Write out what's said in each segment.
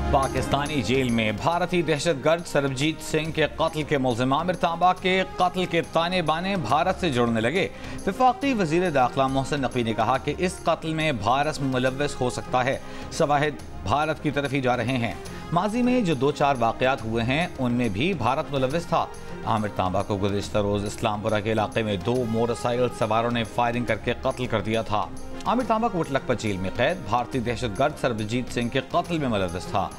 Pakistani jail में भारतीय दहशतगर्द सरबजीत सिंह के कत्ल के मुल्जिम आमिर तांबा के कत्ल के ताने बाने भारत से जुड़ने लगे। वफाकी वजीर दाखिला मोहसिन नकवी ने कहा कि इस कत्ल में भारत मुलव्वस हो सकता है। शवाहिद भारत की तरफ ही जा रहे हैं। माजी में जो 2-4 वाक़यात हुए हैं उनमें भी भारत मुलव्वस था। आमिर तांबा को गुज़िश्ता रोज़ इस्लामपुरा के इलाके में 2 मोटरसाइकिल सवारों ने फायरिंग करके कत्ल कर दिया था। आमिर तांबा को लखपत जेल में कैद भारतीय दहशतगर्द सरबजीत सिंह के कत्ल में मुलव्वस था।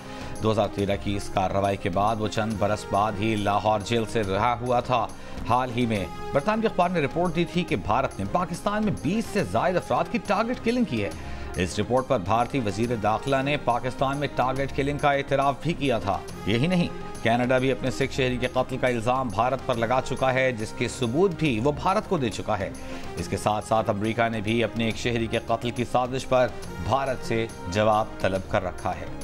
2013 की इस कार्रवाई के बाद वो चंद बरस बाद ही लाहौर जेल से रिहा हुआ था। हाल ही में बरतानवी अखबार ने रिपोर्ट दी थी कि भारत ने पाकिस्तान में 20 से ज़ायद अफराद की टारगेट किलिंग की है। इस रिपोर्ट पर भारतीय वजीर दाखिला ने पाकिस्तान में टारगेट किलिंग का एतराफ़ भी किया था। यही नहीं, कनाडा भी अपने सिख शहरी के कत्ल का इल्ज़ाम भारत पर लगा चुका है, जिसके सबूत भी वो भारत को दे चुका है। इसके साथ साथ अमेरिका ने भी अपने एक शहरी के कत्ल की साजिश पर भारत से जवाब तलब कर रखा है।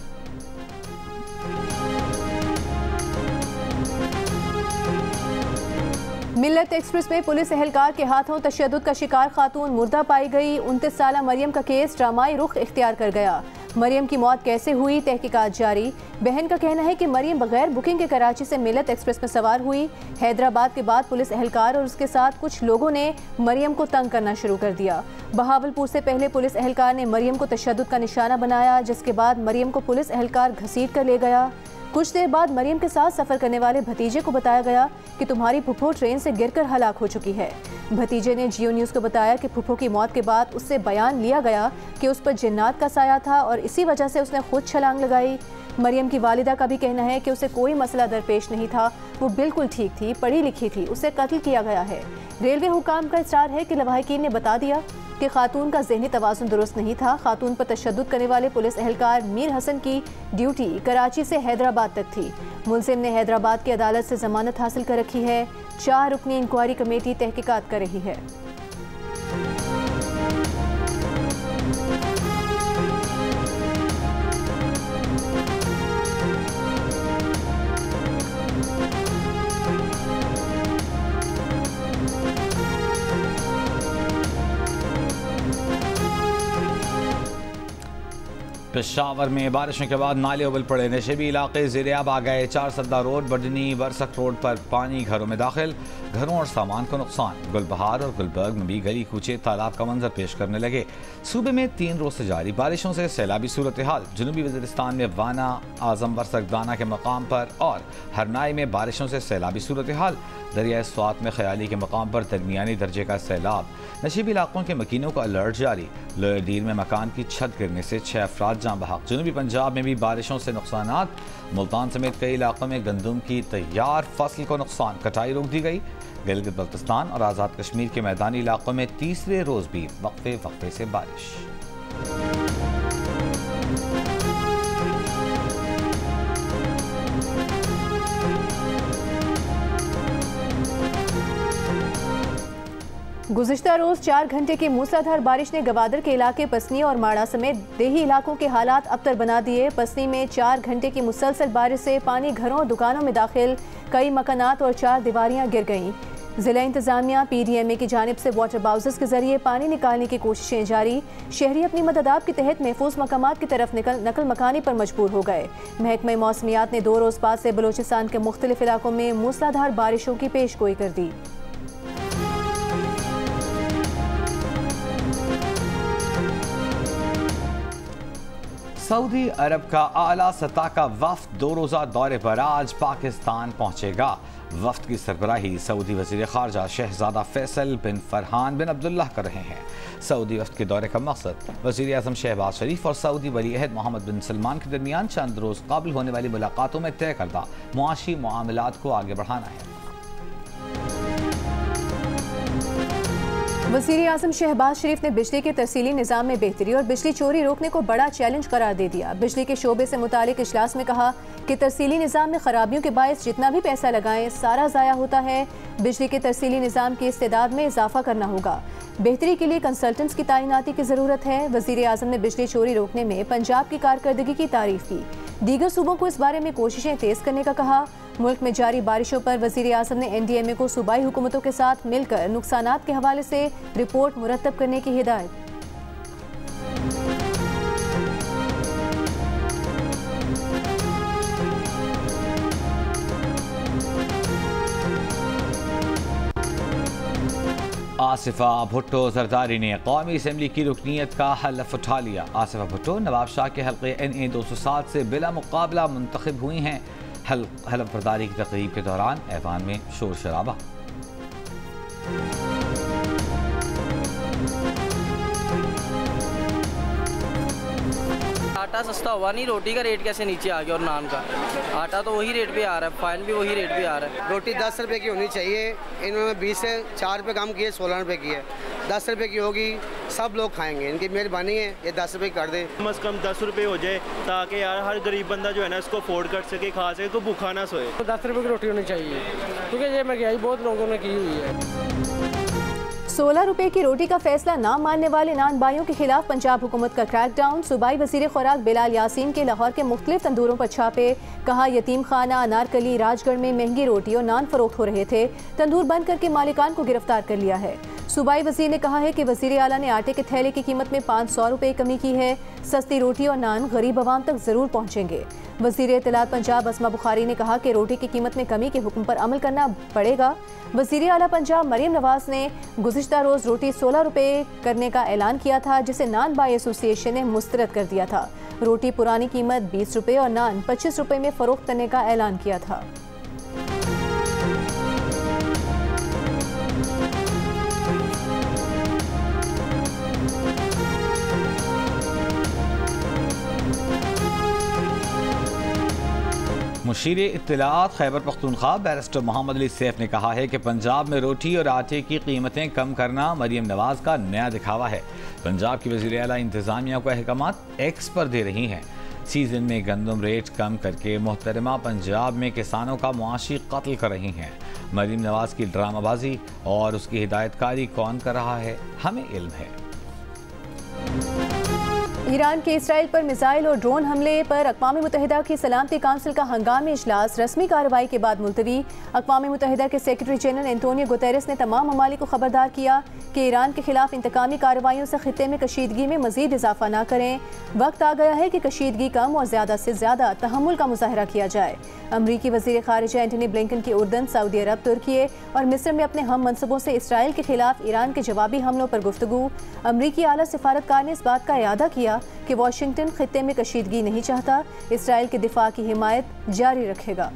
मिल्लत एक्सप्रेस में पुलिस एहलकार के हाथों तशद्दुद का शिकार खातून मुर्दा पाई गई। 29 साला मरियम का केस ड्रामाई रुख इख्तियार कर गया। मरियम की मौत कैसे हुई, तहकीकात जारी। बहन का कहना है कि मरियम बगैर बुकिंग के कराची से मिल्लत एक्सप्रेस में सवार हुई। हैदराबाद के बाद पुलिस एहलकार और उसके साथ कुछ लोगों ने मरियम को तंग करना शुरू कर दिया। बहावलपुर से पहले पुलिस एहलकार ने मरियम को तशद्दुद का निशाना बनाया, जिसके बाद मरियम को पुलिस एहलकार घसीट कर ले गया। कुछ देर बाद मरियम के साथ सफ़र करने वाले भतीजे को बताया गया कि तुम्हारी फुफ्फो ट्रेन से गिरकर हलाक हो चुकी है। भतीजे ने जियो न्यूज़ को बताया कि फुफ्फो की मौत के बाद उससे बयान लिया गया कि उस पर जिन्नात का साया था और इसी वजह से उसने खुद छलांग लगाई। मरियम की वालिदा का भी कहना है कि उसे कोई मसला दरपेश नहीं था, वो बिल्कुल ठीक थी, पढ़ी लिखी थी, उसे कत्ल किया गया है। रेलवे हुकाम का इसरार है कि लवाहिकीन ने बता दिया कि खातून का ज़हनी तवाज़ुन दुरुस्त नहीं था। खातून पर तशद्दुद करने वाले पुलिस एहलकार मीर हसन की ड्यूटी कराची से हैदराबाद तक थी। मुलजिम ने हैदराबाद की अदालत से जमानत हासिल कर रखी है। 4 रुकनी इंक्वायरी कमेटी तहकीकात कर रही है। पेशावर में बारिशों के बाद नाले उबल पड़े। नशेबी इलाके ज़ेर-ए-आब आ गए। 4 सद्दा रोड, बर्दनी वर्सक रोड पर पानी घरों में दाखिल, घरों और सामान को नुकसान। गुलबहार और गुलबर्ग में भी गली कूचे तालाब का मंजर पेश करने लगे। सूबे में 3 रोज से जारी बारिशों से सैलाबी सूरत हाल। जनूबी वज़ीरिस्तान में वाना, आजम वर्सक दाना के मकाम पर और हरनाई में बारिशों से सैलाबी सूरत हाल। दरियाए स्वात में ख्याली के मकाम पर दरमियानी दर्जे का सैलाब। नशीबी इलाकों के मकीनों का अलर्ट जारी। लोअर डीर में मकान की छत गिरने से 6 अफराद जाँ बहक। जनूबी पंजाब में भी बारिशों से नुकसानात। मुल्तान समेत कई इलाकों में गंदम की तैयार फसल को नुकसान, कटाई रोक दी गई। गिलगित बल्तिस्तान और आज़ाद कश्मीर के मैदानी इलाकों में तीसरे रोज भी वक्फे से बारिश। गुज़िश्ता रोज़ 4 घंटे की मूसलाधार बारिश ने गवादर के इलाके पसनी और माड़ा समेत देही इलाकों के हालात अबतर बना दिए। पसनी में 4 घंटे की मुसलसल बारिश से पानी घरों और दुकानों में दाखिल, कई मकानात और 4 दीवारियां गिर गईं। ज़िला इंतज़ामिया PDMA की जानिब से वाटर बाउज़र्स के जरिए पानी निकालने की कोशिशें जारी। शहरी अपनी मददाब के तहत महफूज मकामात की तरफ नकल मकानी पर मजबूर हो गए। महकमा मौसमियात ने 2 रोज़ बाद से बलोचिस्तान के मुख्तलिफ इलाकों में मूसलाधार बारिशों की पेशगोई कर दी। सऊदी अरब का आला सतह का वफ्द 2 रोज़ा दौरे पर आज पाकिस्तान पहुंचेगा। वफ्द की सरबराही सऊदी वज़ीर ख़ारजा शहज़ादा फैसल बिन फरहान बिन अब्दुल्लाह कर रहे हैं। सऊदी वफ्द के दौरे का मकसद वज़ीर आज़म शहबाज शरीफ और सऊदी वली अहद मोहम्मद बिन सलमान के दरमियान चंद रोज़ काबिल होने वाली मुलाकातों में तय करदा मुआशी मामलात को आगे बढ़ाना है। वज़ीर आज़म शहबाज शरीफ ने बिजली के तरसीली निज़ाम में बेहतरी और बिजली चोरी रोकने को बड़ा चैलेंज करार दे दिया। बिजली के शोबे से मुतालिक इजलास में कहा कि तरसीली निज़ाम में खराबियों के बायस जितना भी पैसा लगाएं सारा ज़ाया होता है। बिजली के तरसीली निज़ाम की इस्तेदाद में इजाफा करना होगा। बेहतरी के लिए कंसल्टेंट्स की तैनाती की ज़रूरत है। वज़ीर आज़म ने बिजली चोरी रोकने में पंजाब की कारकर्दगी की तारीफ की। दीगर सूबों को इस बारे में कोशिशें तेज़ करने का कहा। मुल्क में जारी बारिशों पर वज़ीर आज़म ने NDMA को सूबाई हुकूमतों के साथ मिलकर नुकसानात के हवाले से रिपोर्ट मुरतब करने की हिदायत। आसिफा भुट्टो जरदारी ने कौमी असम्बली की रुकनीत का हलफ उठा लिया। आसिफा भुट्टो नवाब शाह के हल्के NA 207 से बिला मुकाबला मुंतखब हुई हैं। हलफ बर्दारी की तकरीब के दौरान ऐवान में शोर शराबा। आटा सस्ता हुआ नहीं, रोटी का रेट कैसे नीचे आ गया और नान का? आटा तो वही रेट पे आ रहा है, फाइन भी वही रेट पे आ रहा है। रोटी 10 रुपए की होनी चाहिए, इन्होंने 20 से 4 रुपये कम किए, 16 रुपये की है। 10 रुपये की होगी, सब लोग खाएंगे, इनकी मेहरबानी है, ये 10 रुपये कर दें। कम से कम 10 रुपये हो जाए ताकि यार हर गरीब बंदा जो है ना इसको अफोर्ड कर सके, खा सके, तो भूखा ना सोए। तो 10 रुपये की रोटी होनी चाहिए, क्योंकि ये महंगाई बहुत लोगों ने की हुई है। 16 रुपए की रोटी का फैसला ना मानने वाले नान बाइयों के खिलाफ पंजाब हुकूमत का क्रैकडाउन। सूबाई वजीर खुराक बिलाल यासीन के लाहौर के मुख्तलिफ तंदूरों पर छापे। कहा यतीम खाना, अनारकली, राजगढ़ में महंगी रोटी और नान फरोख्त हो रहे थे, तंदूर बंद करके मालिकान को गिरफ्तार कर लिया है। सूबाई वजीर ने कहा है कि वजीर आला ने आटे के थैले की कीमत में 500 रुपये कमी की है। सस्ती रोटी और नान गरीब आवाम तक जरूर पहुँचेंगे। वजीर इत्तलात पंजाब अस्मा बुखारी ने कहा कि रोटी की कीमत में कमी के हुक्म पर अमल करना पड़ेगा। वजीर आला पंजाब मरियम नवाज ने गुज़िश्ता रोज़ रोटी 16 रुपये करने का ऐलान किया था, जिसे नान बाई एसोसिएशन ने मुस्तरद कर दिया था। रोटी पुरानी कीमत 20 रुपये और नान 25 रुपये में फरोख्त करने का ऐलान किया था। मुशीर इत्तलात खैबर पख्तूनख्वा बैरिस्टर मोहम्मद अली सैफ ने कहा है कि पंजाब में रोटी और आटे की कीमतें कम करना मरियम नवाज का नया दिखावा है। पंजाब की वज़ीर आला इंतज़ामिया को अहकामात एक्स पर दे रही हैं। सीजन में गंदम रेट कम करके मोहतरमा पंजाब में किसानों का मुआशी कत्ल कर रही हैं। मरियम नवाज की ड्रामाबाजी और उसकी हिदायतकारी कौन कर रहा है, हमें इल्म है। ईरान के इसराइल पर मिसाइल और ड्रोन हमले पर अक़वाम मुत्तहिदा की सलामती काउंसिल का हंगामी इजलास रस्मी कार्रवाई के बाद मुलतवी। अक़वाम मुत्तहिदा के सेक्रेटरी जनरल एंटोनियो गुतेरेस ने तमाम ममालिक को खबरदार किया कि ईरान के खिलाफ इंतकामी कार्रवाइयों से खित्ते में कशीदगी में मजीद इजाफा न करें। वक्त आ गया है कि कशीदगी कम और ज़्यादा से ज़्यादा तहम्मुल का मुजाहरा किया जाए। अमरीकी वज़ीर ख़ारिजा एंटनी ब्लिंकन की उर्दन, सऊदी अरब, तुर्की और मिस्र में अपने हम मनसूबों से इसराइल के खिलाफ ईरान के जवाबी हमलों पर गुफ्तगू। अमरीकी आला सिफारतकार ने इस बात का इयादा किया कि वाशिंगटन खित्ते में कशीदगी नहीं चाहता, इसराइल के दिफा की हिमायत जारी रखेगा।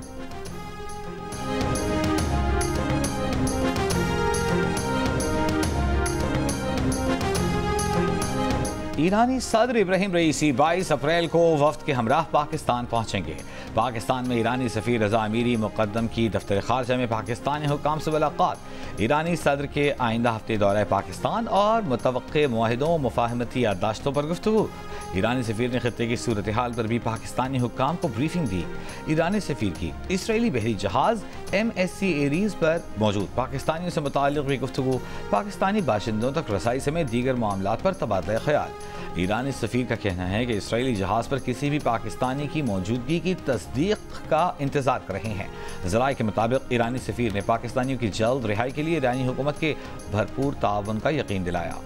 ईरानी सदर इब्राहिम रईसी 22 अप्रैल को वफ्द के हमराह पाकिस्तान पहुंचेंगे। पाकिस्तान में ईरानी सफ़ीर रज़ा अमीरी मुक़द्दम की दफ्तर ख़ारजा में पाकिस्तानी हुकाम से मुलाकात। ईरानी सदर के आइंदा हफ्ते दौरे पाकिस्तान और मुतवक्के मुआहिदों मुफाहमती याददाश्तों पर गुफ्तगू। ईरानी सफ़ीर ने खित्ते की सूरत हाल पर भी पाकिस्तानी हुकाम को ब्रीफिंग दी। ईरानी सफ़ीर की इसराइली बहरी जहाज़ MSC एरीज़ पर मौजूद पाकिस्तानियों से मुताल्लिक़ भी गुफ्तगू। पाकिस्तानी बाशिंदों तक रसाई समेत दीगर मामलात पर तबादला ख्याल। ईरानी सफ़ीर का कहना है कि इसराइली जहाज़ पर किसी भी पाकिस्तानी की मौजूदगी की तस्दीक का इंतज़ार कर रहे हैं। ज़राए के मुताबिक ईरानी सफ़ीर ने पाकिस्तानियों की जल्द रिहाई के लिए ईरानी हुकूमत के भरपूर ताउन का यकीन दिलाया।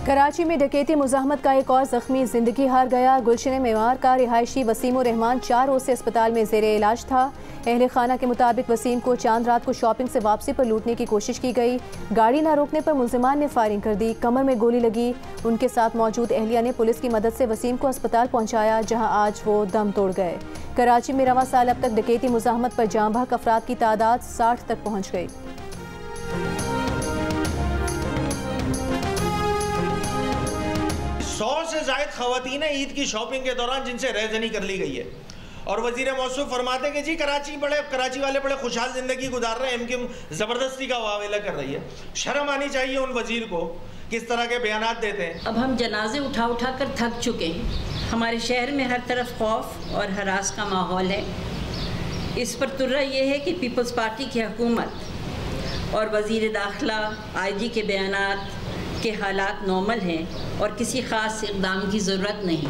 कराची में डकैती मुज़ाहमत का एक और जख्मी जिंदगी हार गया। गुलशन मेवार का रिहायशी वसीम रहमान 4 रोज़ से अस्पताल में ज़ेरे इलाज था। अहले खाना के मुताबिक वसीम को चांद रात को शॉपिंग से वापसी पर लूटने की कोशिश की गई। गाड़ी ना रोकने पर मुल्जिमान ने फायरिंग कर दी, कमर में गोली लगी। उनके साथ मौजूद एहलिया ने पुलिस की मदद से वसीम को अस्पताल पहुँचाया, जहाँ आज वो दम तोड़ गए। कराची में रवा साल अब तक डकैती मुज़ाहमत पर जाँ बहक अफराद की तादाद 60 तक पहुँच गई। से ज़ायद ख़वातीन ईद की शॉपिंग के दौरान जिनसे रहजनी कर ली गई है और वज़ीर मौसूफ फरमाते हैं कि जी कराची वाले बड़े खुशहाल ज़िंदगी गुजार रहे हैं, एमक्यूएम ज़बरदस्ती का वावेला कर रही है। शर्म आनी चाहिए उन वज़ीर को, किस तरह के बयानात देते हैं। अब हम जनाजे उठा उठा कर थक चुके हैं। हमारे शहर में हर तरफ खौफ और हरास का माहौल है। इस पर तुर्रा ये है कि पीपल्स पार्टी की हुकूमत और वज़ीर दाखिला IG के बयानात के हालात नॉर्मल हैं और किसी ख़ास इक़दाम की ज़रूरत नहीं।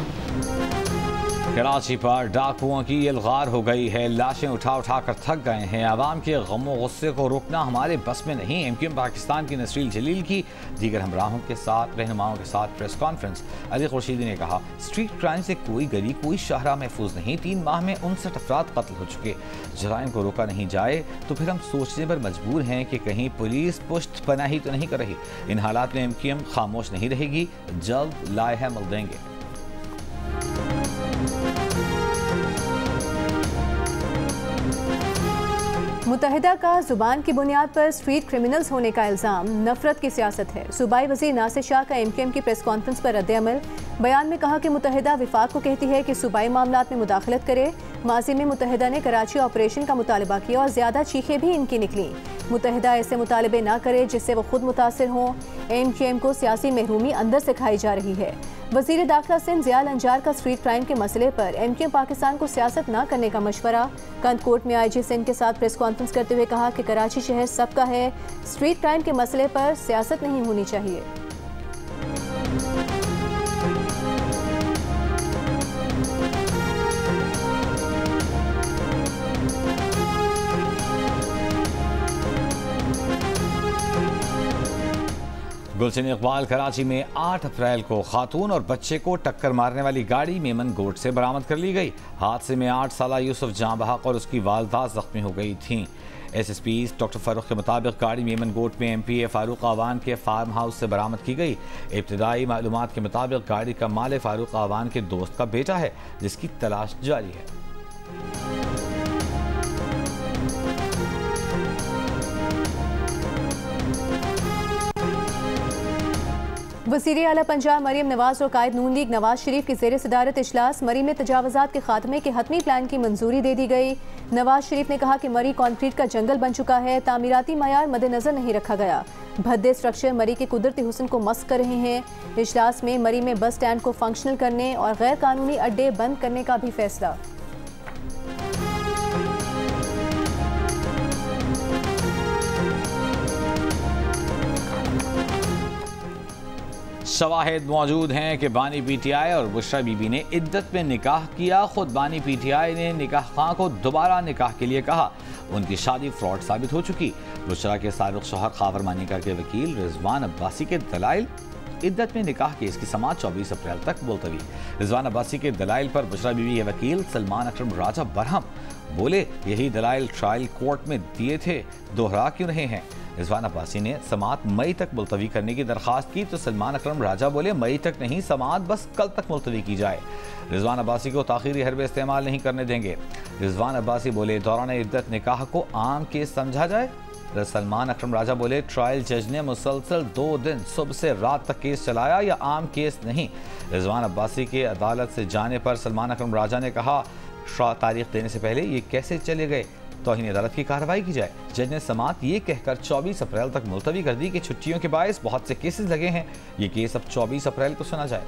कराची पर डाकुओं की यलगार हो गई है। लाशें उठा उठा कर थक गए हैं। आवाम के गमो गुस्से को रोकना हमारे बस में नहीं। MQM पाकिस्तान की नसरीन जलील की दीगर हमराहों के साथ रहनुमाओं के साथ प्रेस कॉन्फ्रेंस। अली खुर्शीदी ने कहा, स्ट्रीट क्राइम से कोई गली कोई शाहरा महफूज नहीं। 3 माह में 59 अफराद कत्ल हो चुके। जराइम को रोका नहीं जाए तो फिर हम सोचने पर मजबूर हैं कि कहीं पुलिस पुष्ट पनाही तो नहीं कर रही। इन हालात में MQM खामोश नहीं रहेगी। जल्द लाए अमल देंगे। मुत्तहिदा का जुबान की बुनियाद पर स्ट्रीट क्रिमिनल्स होने का इल्ज़ाम नफरत की सियासत है। सूबाई वज़ीर नासिर शाह का MQM की प्रेस कॉन्फ्रेंस पर रद्द-ए-अमल। बयान में कहा कि मुत्तहिदा विफाक को कहती है कि सूबाई मामलात में मुदाखलत करे। माजी में मुत्तहिदा ने कराची ऑपरेशन का मुतालबा किया और ज़्यादा चीखें भी इनकी निकली। मुत्तहिदा ऐसे मुतालबे ना करे जिससे वो खुद मुतासिर हों। MQM को सियासी महरूमी अंदर से खाई जा रही है। वज़ीर दाखिला सिंध ज़िया अंजार का स्ट्रीट क्राइम के मसले पर MQM पाकिस्तान को सियासत ना करने का मशवरा। कंदकोट में IG सिंध के साथ प्रेस कॉन्फ्रेंस करते हुए कहा कि कराची शहर सबका है। स्ट्रीट क्राइम के मसले पर सियासत नहीं होनी चाहिए। गुलशन इकबाल कराची में 8 अप्रैल को खातून और बच्चे को टक्कर मारने वाली गाड़ी मेमन गोट से बरामद कर ली गई। हादसे में 8 साला यूसुफ जां बहक और उसकी वालदा जख्मी हो गई थीं। SSP डॉक्टर फारूक के मुताबिक गाड़ी मेमन गोट में MPA फारूक आवान के फार्म हाउस से बरामद की गई। इब्तिदाई मालूमात के मुताबिक गाड़ी का मालिक फारूक आवान के दोस्त का बेटा है, जिसकी तलाश जारी है। वज़ीर आला पंजाब मरीम नवाज और कायद नून लीग नवाज शरीफ की ज़ेर सदारत इजलास। मरी में तजावज़ात के खात्मे के हतमी प्लान की मंजूरी दे दी गई। नवाज शरीफ ने कहा कि मरी कॉन्क्रीट का जंगल बन चुका है। तामीराती मयार मद्देनजर नहीं रखा गया। भद्दे स्ट्रक्चर मरी के कुदरती हुस्न को मस्क कर रहे हैं। इजलास में मरी में बस स्टैंड को फंक्शनल करने और गैर कानूनी अड्डे बंद करने का भी फैसला। शवाहिद मौजूद हैं कि बानी PTI और बुशरा बीबी ने इद्दत में निकाह किया। खुद बानी PTI ने निकाह खां को दोबारा निकाह के लिए कहा। उनकी शादी फ्रॉड साबित हो चुकी। बुशरा के साबिक शौहर खावर मानिका के वकील रिजवान अब्बासी के दलाइल। इद्दत में निकाह केस की समाअत 24 अप्रैल तक मुलतवी। रिजवान अब्बासी के दलाइल पर बुशरा बीबी के वकील सलमान अकरम राजा बरहम बोले, यही दलाइल ट्रायल कोर्ट में दिए थे, दोहरा क्यों रहे हैं। रिजवान अब्बासी ने समाअत मई तक मुलतवी करने की दरख्वास्त की तो सलमान अकरम राजा बोले, मई तक नहीं, समाअत बस कल तक मुलतवी की जाए। रिजवान अब्बासी को ताखीरी हरबे इस्तेमाल नहीं करने देंगे। रिजवान अब्बासी बोले, दौरान इद्दत निकाह को आम केस समझा जाए। सलमान अकरम राजा बोले, ट्रायल जज ने मुसलसल 2 दिन सुबह से रात तक केस चलाया, या आम केस नहीं। रिजवान अब्बासी के अदालत से जाने पर सलमान अकरम राजा ने कहा, तारीख देने से पहले ये कैसे चले गए, तौहीन अदालत की कार्रवाई की जाए। जज ने समाअत ये कहकर 24 अप्रैल तक मुलतवी कर दी कि छुट्टियों के बायस बहुत से केसेस लगे हैं, ये केस अब 24 अप्रैल को सुना जाए।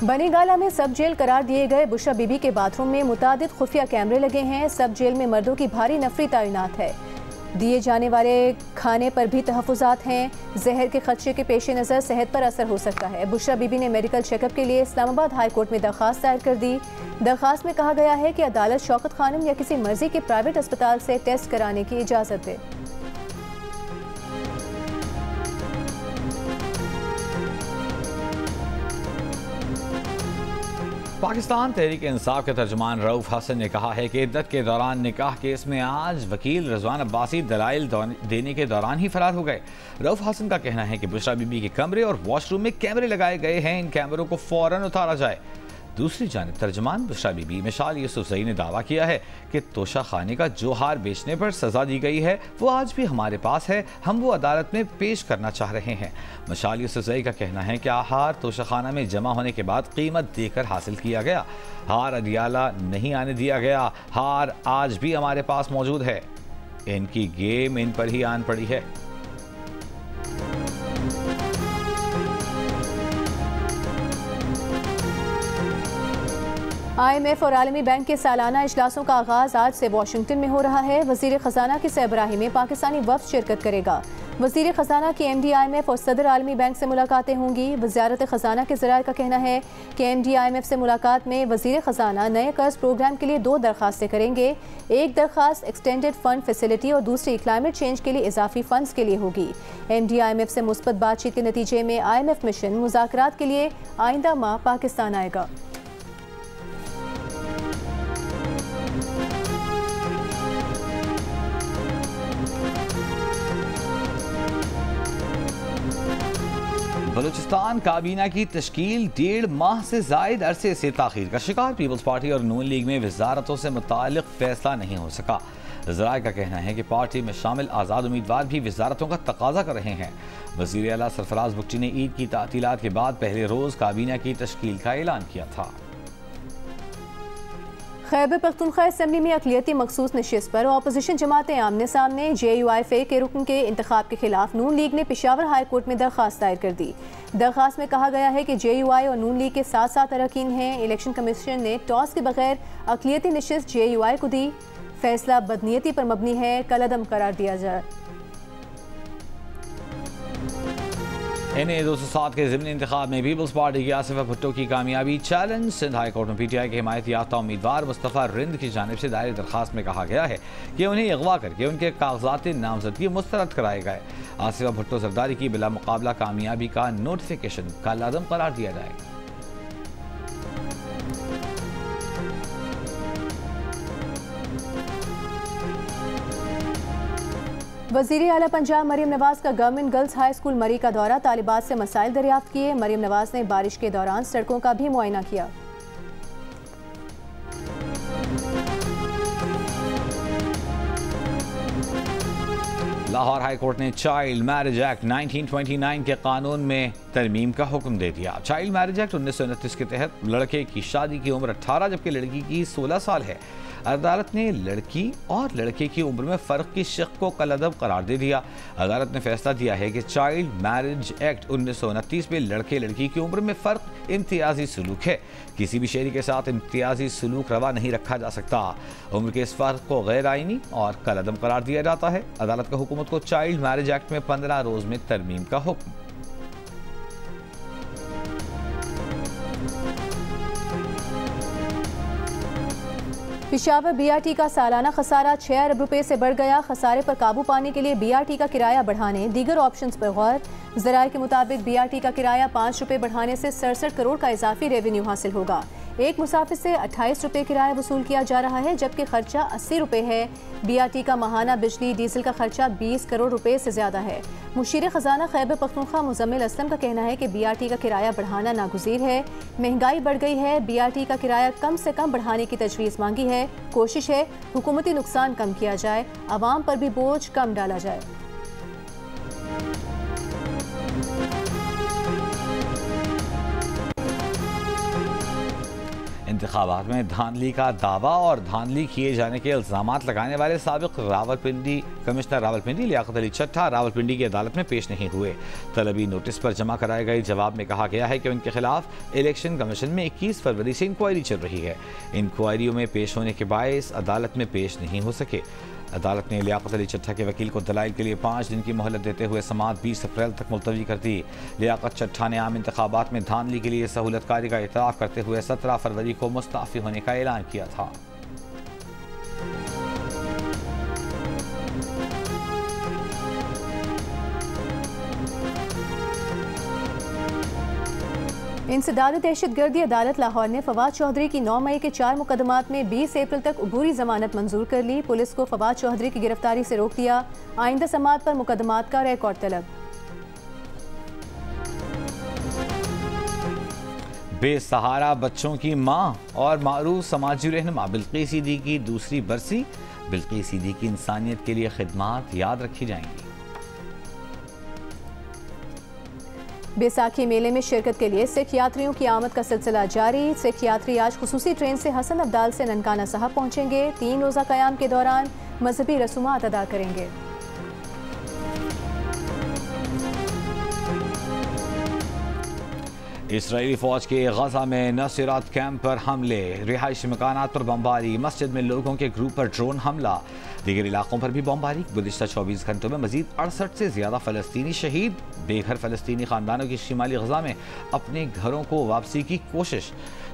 बनीगाला में सब जेल करार दिए गए बुशरा बीबी के बाथरूम में मुतादिद खुफिया कैमरे लगे हैं। सब जेल में मर्दों की भारी नफरी तैनात है। दिए जाने वाले खाने पर भी तहफ़्फ़ुज़ात हैं। जहर के खदशे के पेश नज़र सेहत पर असर हो सकता है। बुशरा बीबी ने मेडिकल चेकअप के लिए इस्लामाबाद हाई कोर्ट में दरख्वास्त दायर कर दी। दरख्वास्त में कहा गया है कि अदालत शौकत खानम या किसी मर्जी के प्राइवेट अस्पताल से टेस्ट कराने की इजाज़त दे। पाकिस्तान तहरीक इंसाफ के तर्जुमान रऊफ हसन ने कहा है कि इद्दत के दौरान निकाह केस में आज वकील रिजवान अब्बासी दलाइल देने के दौरान ही फरार हो गए। रऊफ हसन का कहना है कि बुशरा बीबी के कमरे और वॉशरूम में कैमरे लगाए गए हैं, इन कैमरों को फौरन उतारा जाए। दूसरी जानिब तर्जुमान बुशरा बीबी मिशाल यूसुफजई ने दावा किया है कि तोशा खाने का जो हार बेचने पर सजा दी गई है वो आज भी हमारे पास है, हम वो अदालत में पेश करना चाह रहे हैं। मिशाल यूसुफजई का कहना है कि हार तोशा खाना में जमा होने के बाद कीमत देकर हासिल किया गया, हार अदियाला नहीं आने दिया गया, हार आज भी हमारे पास मौजूद है, इनकी गेम इन पर ही आन पड़ी है। IMF और आलमी बैंक के सालाना इजलासों का आगाज आज से वाशिंगटन में हो रहा है। वजीर खजाना की सरबराही में पाकिस्तानी वफ्द शिरकत करेगा। वजीर खजाना की MD IMF और सदर आलमी बैंक से मुलाकातें होंगी। वजारत खजाना के ज़राए का कहना है कि MD IMF से मुलाकात में वजीर खजाना नए कर्ज प्रोग्राम के लिए 2 दरख्वास्तें करेंगे। एक दरख्वास्त एक्सटेंडेड फंड फैसिलिटी और दूसरी क्लाइमेट चेंज के लिए इजाफी फंड्स के लिए होगी। MD IMF से मुस्बत बातचीत के नतीजे में IMF मिशन मुज़ाकरात के लिए आइंदा माह पाकिस्तान आएगा। बलूचिस्तान काबीना की तश्कील 1.5 माह से जायद अरसे से ताखीर का शिकार। पीपल्स पार्टी और नून लीग में वजारतों से मुताल्लिक फैसला नहीं हो सका। ज़राए का कहना है कि पार्टी में शामिल आज़ाद उम्मीदवार भी वजारतों का तकाजा कर रहे हैं। वज़ीर आला सरफराज बुगटी ने ईद की तातीलात के बाद पहले रोज़ काबीना की तश्कील का ऐलान किया था। खैबर पख्तूनख्वा असम्बली में अक़लियती मखसूस नशिस्त पर अपोजिशन जमातें आमने सामने। JUIF के रुकन के इंतखाब के खिलाफ नून लीग ने पेशावर हाई कोर्ट में दरख्वास्त दायर कर दी। दरख्वास्त में कहा गया है कि JUI और नून लीग के 7 अरकान हैं। इलेक्शन कमीशन ने टॉस के बगैर अक़लियती नशिस्त JUI को दी। फैसला बदनीयती पर मबनी है, कलअदम करार दिया जाए। NA 207 के ज़िमनी इंतखाब में पीपल्स पार्टी की आसिफा भुट्टो की कामयाबी चैलेंज। सिंध हाई कोर्ट में PTI के हिमायत याफ्ता उम्मीदवार मुस्तफ़ा रिंद की जानिब से दायर दरखास्त में कहा गया है कि उन्हें अगवा करके उनके कागजात नामजदगी मुस्तरद कराए गए। आसिफा भुट्टो जरदारी की बिला मुकाबला कामयाबी का नोटिफिकेशन कलअदम करार दिया जाएगा। वज़ीर आला पंजाब मरीम नवाज का गवर्नमेंट गर्ल्स हाई स्कूल मरी का दौरा। तालिबात से मसाइल दरियाफ्त किए। मरीम नवाज ने बारिश के दौरान सड़कों का भी मुआयना किया। लाहौर हाई कोर्ट ने चाइल्ड मैरिज एक्ट 1929 के कानून में तरमीम का हुक्म दे दिया। चाइल्ड मैरिज एक्ट 1929 के तहत लड़के की शादी की उम्र 18 जबकि लड़की की 16 साल है। अदालत ने लड़की और लड़के की उम्र में फ़र्क की शक को कलअदम करार दे दिया। अदालत ने फैसला दिया है कि चाइल्ड मैरिज एक्ट 1929 में लड़के लड़की की उम्र में फ़र्क इम्तियाजी सलूक है। किसी भी शहरी के साथ इम्तियाजी सलूक रवा नहीं रखा जा सकता। उम्र के इस फ़र्क को गैर आइनी और कलअदम करार दिया जाता है। अदालत का हुकूमत को चाइल्ड मैरिज एक्ट में 15 रोज़ में तरमीम का हुक्म। पेशावर BRT का सालाना खसारा 6 अरब रुपए से बढ़ गया। खसारे पर काबू पाने के लिए BRT का किराया बढ़ाने दीगर ऑप्शंस पर गौर। ज़राए के मुताबिक BRT का किराया 5 रुपए बढ़ाने से 67 करोड़ का इजाफी रेवेन्यू हासिल होगा। एक मुसाफिर से 28 रुपए किराया वसूल किया जा रहा है जबकि खर्चा 80 रुपए है। BRT का माहाना बिजली डीजल का खर्चा 20 करोड़ रुपए से ज्यादा है। मुशीर खजाना खैबर पख्तूनख्वा मुजम्मिल असलम का कहना है कि BRT का किराया बढ़ाना नागुज़ीर है। महंगाई बढ़ गई है। BRT का किराया कम से कम बढ़ाने की तजवीज़ मांगी है। कोशिश है हुकूमती नुकसान कम किया जाए, आवाम पर भी बोझ कम डाला जाए। इंतखाबात में धांधली का दावा और धांधली किए जाने के इल्ज़ामात लगाने वाले साबिक रावलपिंडी कमिश्नर रावलपिंडी लियाकत अली चट्टा रावलपिंडी की अदालत में पेश नहीं हुए। तलबी नोटिस पर जमा कराए गए जवाब में कहा गया है कि उनके खिलाफ इलेक्शन कमीशन में 21 फरवरी से इंक्वायरी चल रही है। इंक्वायरियों में पेश होने के बायस अदालत में पेश नहीं हो सके। अदालत ने लियाकत अली चट्टा के वकील को दलाइल के लिए 5 दिन की मोहलत देते हुए समाअत 20 अप्रैल तक मुलतवी कर दी। लियाकत चट्टा ने आम इंतखाबात में धांधली के लिए सहूलतकारी का इतराफ़ करते हुए 17 फरवरी को मुस्ताफ़ी होने का ऐलान किया था। इंसदाद दहशतगर्दी अदालत लाहौर ने फवाद चौधरी की 9 मई के 4 मुकदमात में 20 अप्रैल तक अबूरी जमानत मंजूर कर ली। पुलिस को फवाद चौधरी की गिरफ्तारी से रोक दिया। आइंदा समाअत पर मुकदमात का रिकॉर्ड तलब। बेसहारा बच्चों की मां और मारूफ समाजी रहनुमा बिल्किस सीदी की दूसरी बरसी। बिल्किस सीदी की इंसानियत के लिए खिदमात याद रखी जाएंगी। बैसाखी मेले में शिरकत के लिए सिख यात्रियों की आमद का सिलसिला जारी। सिख यात्री आज खुसूसी ट्रेन से हसन अब्दाल से ननकाना साहब पहुंचेंगे। 3 रोज़ा क़याम के दौरान मजहबी रसूमात अदा करेंगे। इसराइली फौज के गजा में नसीरात कैंप पर हमले, रिहायशी मकानात पर बमबारी, मस्जिद में लोगों के ग्रुप पर ड्रोन हमला, दीगर इलाकों पर भी बमबारी। गुज़िश्ता 24 घंटों में मजीद 68 से ज़्यादा फ़लस्तीनी शहीद। बेघर फ़लस्तीनी ख़ानदानों की शिमाली गजा में अपने घरों को वापसी की कोशिश।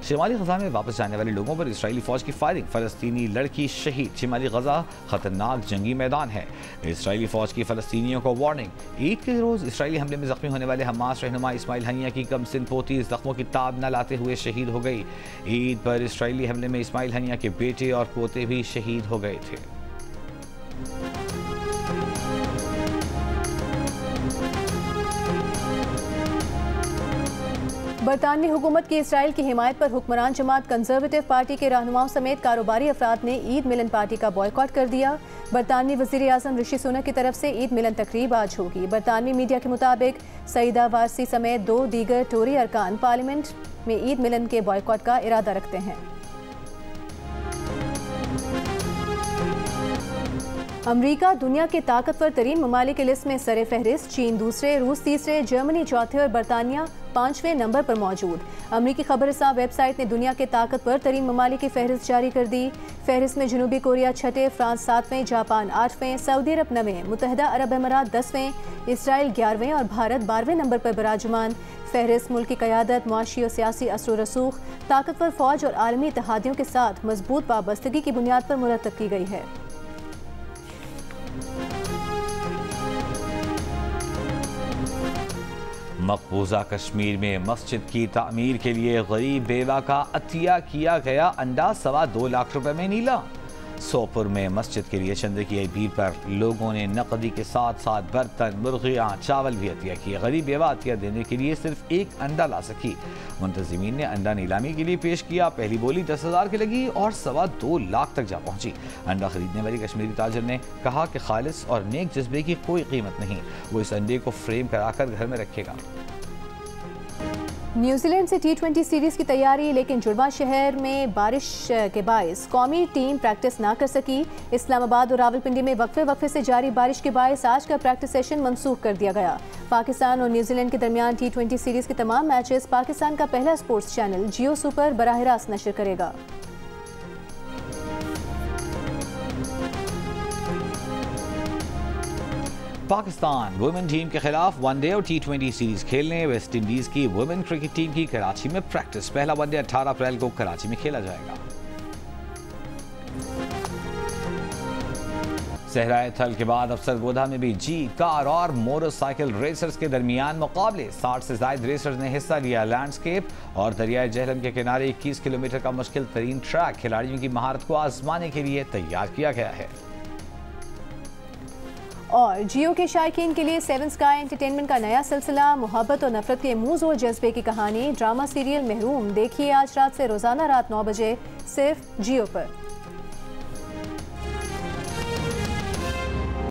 शिमाली गजा में वापस जाने वाले लोगों पर इसराइली फौज की फायरिंग, फ़लस्तीनी लड़की शहीद। शिमाली गजा ख़तरनाक जंगी मैदान है। इसराइली फौज की फ़लस्तीनियों को वार्निंग। ईद के रोज़ इसराइली हमले में ज़ख्मी होने वाले हमास रहनुमा इस्माइल हनिया की कमसिन पोती ज़ख्मों की ताब न लाते हुए शहीद हो गई। ईद पर इसराइली हमले में इस्माइल हनिया के बेटे और पोते भी शहीद हो गए थे। बरतानवी हुकूमत की इसराइल की हिमायत पर हुक्मरान जमात कंजर्वेटिव पार्टी के रहनुमाओं समेत कारोबारी अफराद ने ईद मिलन पार्टी का बॉयकॉट कर दिया। बरतानवी वज़ीर आज़म ऋषि सुनक की तरफ से ईद मिलन तकरीब आज होगी। बरतानवी मीडिया के मुताबिक सईदा वारसी समेत 2 दीगर टोरी अरकान पार्लियामेंट में ईद मिलन के बॉयकॉट का इरादा रखते हैं। अमरीका दुनिया के ताकतवर तरीन ममालिक की लिस्ट में सरे फहरिस्त। चीन दूसरे, रूस तीसरे, जर्मनी चौथे और बरतानिया 5वें नंबर पर मौजूद। अमरीकी खबरसां वेबसाइट ने दुनिया के ताकतवर तरीन ममालिक की फहरिस्त जारी कर दी। फहरिस्त में जनूबी कोरिया छठे, फ्रांस 7वें, जापान 8वें, सऊदी अरब 9वें, मुत्तहिदा अरब अमारात 10वें, इसराइल 11वें और भारत 12वें नंबर पर बराजमान। फहरिस्त मुल्क की क़यादत, मुआशी और सियासी असर रसूख, ताकतवर फौज और आलमी इत्तेहादियों के साथ मजबूत वाबस्तगी की बुनियाद पर मुरतब की गई है। मकबूजा कश्मीर में मस्जिद की तामीर के लिए गरीब बेवा का अतिया किया गया अंडा 2.25 लाख रुपए में नीलाम। सोपुर में मस्जिद के लिए चंदे की भीड़ पर लोगों ने नकदी के साथ साथ बर्तन, मुर्गियाँ, चावल भी अतिया किए। गरीब बेवा अतिया देने के लिए सिर्फ एक अंडा ला सकी। मुंतजिमीन ने अंडा नीलामी के लिए पेश किया। पहली बोली 10,000 की लगी और 2.25 लाख तक जा पहुंची। अंडा खरीदने वाली कश्मीरी ताजर ने कहा कि खालिस और नेक जज्बे की कोई कीमत नहीं, वो इस अंडे को फ्रेम कराकर घर में रखेगा। न्यूजीलैंड से T20 सीरीज की तैयारी, लेकिन जुड़वा शहर में बारिश के बायस कौमी टीम प्रैक्टिस ना कर सकी। इस्लामाबाद और रावलपिंडी में वक्फे से जारी बारिश के बायस आज का प्रैक्टिस सेशन मनसूख कर दिया गया। पाकिस्तान और न्यूजीलैंड के दरमियान T20 सीरीज के तमाम मैचेस पाकिस्तान का पहला स्पोर्ट्स चैनल जियो सुपर बराह रास्त नशर करेगा। पाकिस्तान वुमेन टीम के खिलाफ वनडे और T20 सीरीज खेलने वेस्ट इंडीज की वुमेन क्रिकेट टीम की कराची में प्रैक्टिस। पहला वनडे 18 अप्रैल को कराची में खेला जाएगा। सहराए थल के बाद अफसरगोदा में भी जीप, कार और मोटरसाइकिल रेसर्स के दरमियान मुकाबले। 60 से ज्यादा रेसर्स ने हिस्सा लिया। लैंडस्केप और दरियाए जहलम के किनारे 21 किलोमीटर का मुश्किल तरीन ट्रैक खिलाड़ियों की महारत को आजमाने के लिए तैयार किया गया है। और जियो के शायकीन के लिए 7 स्काई एंटरटेनमेंट का नया सिलसिला, मोहब्बत और नफरत के मूज और जज्बे की कहानी, ड्रामा सीरियल महरूम। देखिए आज रात से रोजाना रात 9 बजे सिर्फ जियो पर।